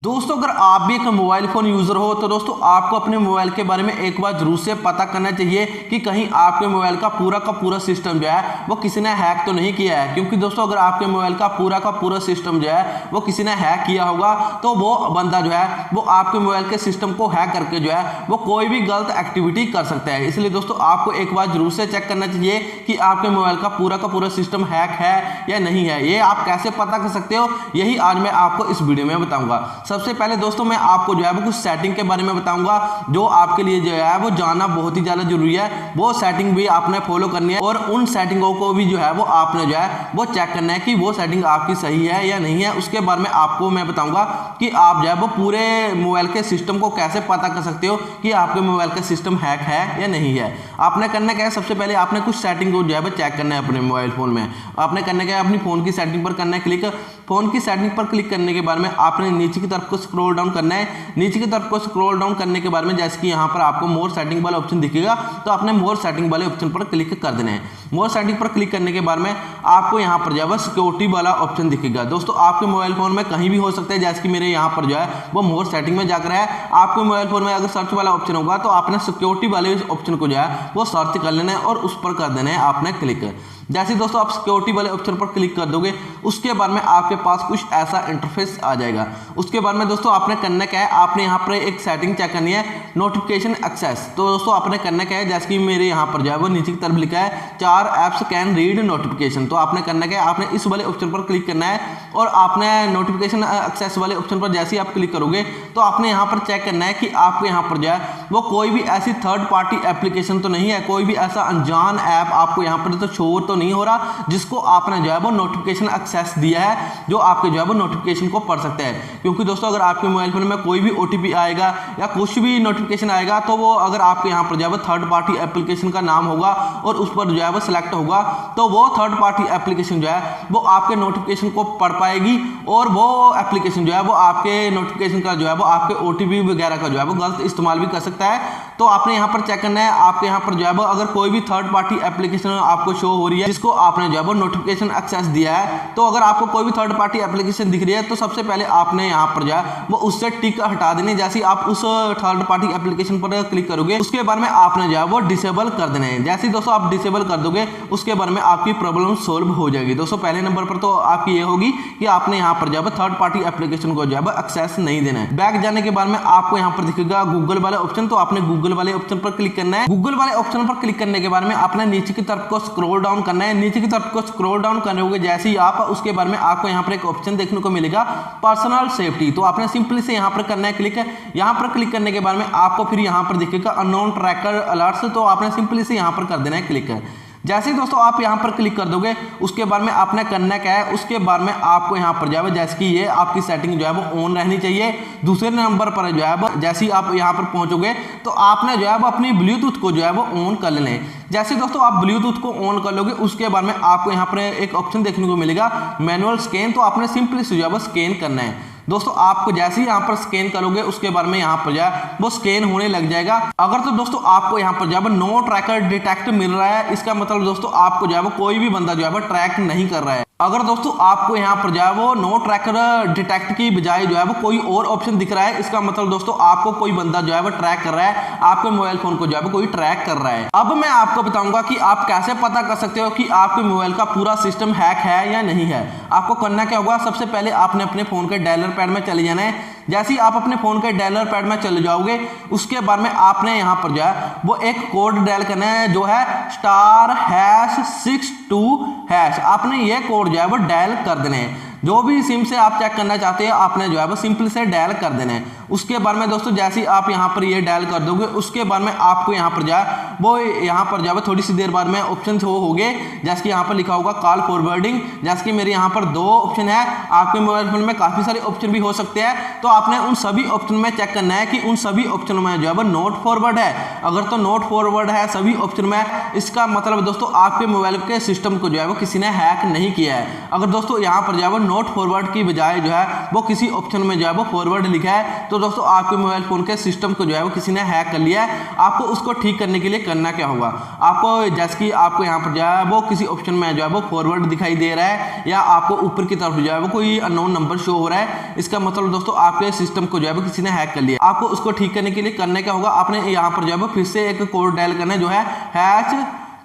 दोस्तों अगर आप भी एक मोबाइल फ़ोन यूज़र हो तो दोस्तों आपको अपने मोबाइल के बारे में एक बार जरूर से पता करना चाहिए कि कहीं आपके मोबाइल का पूरा सिस्टम जो है वो किसी ने हैक तो नहीं किया है। क्योंकि दोस्तों अगर आपके मोबाइल का पूरा सिस्टम जो है वो किसी ने हैक किया होगा तो वो बंदा जो है वो आपके मोबाइल के सिस्टम को हैक करके जो है वो कोई भी गलत एक्टिविटी कर सकता है। इसलिए दोस्तों आपको एक बार जरूर से चेक करना चाहिए कि आपके मोबाइल का पूरा सिस्टम हैक है या नहीं है। ये आप कैसे पता कर सकते हो, यही आज मैं आपको इस वीडियो में बताऊंगा। सबसे पहले दोस्तों मैं आपको जो है वो कुछ सेटिंग के बारे में बताऊंगा जो आपके लिए जो है वो जानना बहुत ही ज़्यादा जरूरी है। वो सेटिंग भी आपने फॉलो करनी है और उन सेटिंगों को भी जो है वो आपने जो है वो चेक करना है कि वो सेटिंग आपकी सही है या नहीं है। उसके बारे में आपको मैं बताऊंगा कि आप जो है वो पूरे मोबाइल के सिस्टम को कैसे पता कर सकते हो कि आपके मोबाइल का सिस्टम हैक है या नहीं है। आपने करना क्या है, सबसे पहले आपने कुछ सेटिंग को जो है वो चेक करना है अपने मोबाइल फोन में। आपने करना क्या है, अपनी फोन की सेटिंग पर करना है क्लिक। फोन की सेटिंग पर क्लिक करने के बाद में आपने नीचे की तरफ को स्क्रॉल डाउन करना है। नीचे की तरफ को स्क्रॉल डाउन करने के बाद में जैसे कि यहाँ पर आपको मोर सेटिंग वाला ऑप्शन दिखेगा तो आपने मोर सेटिंग वाले ऑप्शन पर क्लिक कर देना है। मोर सेटिंग पर क्लिक करने के बाद में आपको यहाँ पर जो है सिक्योरिटी वाला ऑप्शन दिखेगा। दोस्तों आपके मोबाइल फोन में कहीं भी हो सकता है, जैसे कि मेरे यहाँ पर जो है वो मोर सेटिंग में जाकर है। आपके मोबाइल फोन में अगर सर्च वाला ऑप्शन होगा तो आपने सिक्योरिटी वाले ऑप्शन को जो है वो सर्च कर लेना है और उस पर कर देना है आपने क्लिक। जैसे दोस्तों आप सिक्योरिटी वाले ऑप्शन पर क्लिक कर दोगे उसके बाद में आपके पास कुछ ऐसा इंटरफेस आ जाएगा। उसके बाद में दोस्तों आपने करना क्या है, आपने यहाँ पर एक सेटिंग चेक करनी है, नोटिफिकेशन एक्सेस। तो दोस्तों आपने करना क्या है, जैसे कि मेरे यहाँ पर जो है वो नीचे की तरफ लिखा है 4 ऐप्स कैन रीड नोटिफिकेशन। तो आपने करना क्या है, आपने इस वाले ऑप्शन पर क्लिक करना है और आपने नोटिफिकेशन एक्सेस वाले ऑप्शन पर जैसे ही आप क्लिक करोगे तो आपने यहाँ पर चेक करना है कि आपको यहाँ पर जो है वो कोई भी ऐसी थर्ड पार्टी एप्लीकेशन तो नहीं है, कोई भी ऐसा अनजान ऐप आपको यहाँ पर तो शो तो नहीं हो रहा जिसको आपने जो है वो नोटिफिकेशन एक्सेस दिया है जो आपके जो है वो नोटिफिकेशन को पढ़ सकते हैं। क्योंकि दोस्तों अगर आपके मोबाइल फोन में कोई भी ओटीपी आएगा या कुछ भी नोटिफिकेशन आएगा तो वो अगर आपके यहाँ पर जो है वो थर्ड पार्टी एप्लीकेशन का नाम होगा और उस पर जो है वो सिलेक्ट होगा तो वो थर्ड पार्टी एप्लीकेशन जो है वो आपके नोटिफिकेशन को पढ़ पाएगी और वो एप्लीकेशन जो है वो आपके नोटिफिकेशन का जो है वो आपके ओटीपी वगैरह का जो है वो गलत इस्तेमाल भी कर सकता है। तो आपने यहाँ पर चेक करना है, आपके यहाँ पर जो है वो अगर कोई भी थर्ड पार्टी एप्लीकेशन आपको शो हो रही है जिसको आपने जो है वो नोटिफिकेशन एक्सेस दिया है, तो अगर आपको कोई भी थर्ड पार्टी एप्लीकेशन दिख रही है तो सबसे पहले आपने यहाँ पर जो है वो उससे टिक हटा देनी। जैसे आप उस थर्ड पार्टी एप्लीकेशन पर क्लिक करोगे उसके बारे में आपने जो है वो डिसेबल कर देना है। जैसे दोस्तों आप डिसेबल कर दोगे उसके बारे में आपकी प्रॉब्लम सोल्व हो जाएगी। दोस्तों पहले नंबर पर तो आपकी ये होगी कि आपने यहाँ पर जो है थर्ड पार्टी एप्लीकेशन को जो है वो एक्सेस नहीं देना है। बैक जाने के बाद में आपको यहाँ पर दिखेगा गूगल वाला ऑप्शन, तो आपने गूगल वाले ऑप्शन पर क्लिक करना है। गूगल वाले ऑप्शन पर क्लिक करने के बाद में आपने नीचे की तरफ को स्क्रॉल डाउन करना है। नीचे की तरफ को स्क्रॉल डाउन करोगे जैसे ही आप उसके बारे में आपको यहाँ पर एक ऑप्शन देखने को मिलेगा पर्सनल सेफ्टी। तो आपने सिंपली से यहाँ पर करना है क्लिक। यहाँ पर क्लिक करने के बाद में आपको फिर यहाँ पर दिखेगा अननोन ट्रैकर अलर्ट्स, तो आपने सिंपली से यहाँ पर कर देना है क्लिक। जैसे ही दोस्तों आप यहाँ पर क्लिक कर दोगे उसके बाद में आपने करना क्या है, उसके बाद में आपको यहाँ पर जो है जैसे कि ये आपकी सेटिंग जो है वो ऑन रहनी चाहिए। दूसरे नंबर पर जो है वो जैसे ही आप यहाँ पर पहुँचोगे तो आपने जो है वो अपनी ब्लूटूथ को जो है वो ऑन कर लेना है। जैसे दोस्तों आप ब्लूटूथ को ऑन कर लोगे उसके बाद में आपको यहाँ पर एक ऑप्शन देखने को मिलेगा मैनुअल स्कैन, तो आपने सिंपली से जो है वो स्कैन करना है। दोस्तों आपको जैसे ही यहाँ पर स्कैन करोगे उसके बाद में यहाँ पर जो है वो स्कैन होने लग जाएगा। अगर तो दोस्तों आपको यहाँ पर जो है नो ट्रैकर डिटेक्ट मिल रहा है, इसका मतलब दोस्तों आपको जो है वो कोई भी बंदा जो है वो ट्रैक नहीं कर रहा है। अगर दोस्तों आपको यहाँ पर जो है वो नो ट्रैकर डिटेक्ट की बजाय जो है वो कोई और ऑप्शन दिख रहा है, इसका मतलब दोस्तों आपको कोई बंदा जो है वो ट्रैक कर रहा है, आपके मोबाइल फोन को जो है वो कोई ट्रैक कर रहा है। अब मैं आपको बताऊंगा कि आप कैसे पता कर सकते हो कि आपके मोबाइल का पूरा सिस्टम हैक है या नहीं है। आपको करना क्या होगा, सबसे पहले आपने अपने फोन के डायलर पैड में चले जाना है। जैसे ही आप अपने फोन के डायलर पैड में चले जाओगे उसके बाद में आपने यहाँ पर जो है वो एक कोड डायल करना है जो है *62#। आपने ये कोड जो है वो डायल कर देना है। जो भी सिम से आप चेक करना चाहते हैं आपने जो है वो सिंपल से डायल कर देना है। उसके बाद में दोस्तों जैसे ही आप यहाँ पर ये डायल कर दोगे उसके बाद में आपको यहाँ पर जो है वो यहाँ पर जो है थोड़ी सी देर बाद में ऑप्शन हो गए, जैसे कि यहाँ पर लिखा होगा कॉल फॉरवर्डिंग। जैसे कि मेरे यहाँ पर 2 ऑप्शन है, आपके मोबाइल फोन में काफ़ी सारे ऑप्शन भी हो सकते हैं, तो आपने उन सभी ऑप्शन में चेक करना है कि उन सभी ऑप्शन में जो है वो नोट फॉरवर्ड है। अगर तो नोट फॉरवर्ड है सभी ऑप्शन में, इसका मतलब दोस्तों आपके मोबाइल के सिस्टम को जो है वो किसी ने हैक नहीं किया है। अगर दोस्तों यहाँ पर जो है वो नोट फॉरवर्ड की बजाय जो है वो किसी ऑप्शन में जो है वो फॉरवर्ड लिखा है, तो दोस्तों आपके मोबाइल फोन के सिस्टम को जो है वो किसी ने हैक कर लिया है। आपको उसको ठीक करने के लिए करना क्या होगा, आपको जैसे कि आपको यहाँ पर जो है वो किसी ऑप्शन में जो है वो फॉरवर्ड दिखाई दे रहा है या आपको ऊपर की तरफ जो है वो कोई अननोन नंबर शो हो रहा है, इसका मतलब दोस्तों आपके सिस्टम को जो है वो किसी ने हैक कर लिया। आपको उसको ठीक करने के लिए करना क्या होगा, आपने यहाँ पर जो है वो फिर से एक कोड डायल करना है जो है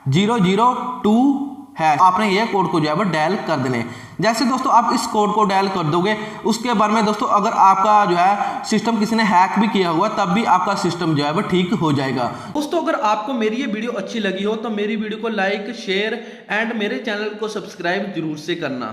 #002#। आपने ये कोड को जो है वो डायल कर देने। जैसे दोस्तों आप इस कोड को डायल कर दोगे, उसके बाद में दोस्तों अगर आपका जो है सिस्टम किसी ने हैक भी किया हुआ तब भी आपका सिस्टम जो है वो ठीक हो जाएगा। दोस्तों अगर आपको मेरी ये वीडियो अच्छी लगी हो तो मेरी वीडियो को लाइक, शेयर एंड मेरे चैनल को सब्सक्राइब जरूर से करना।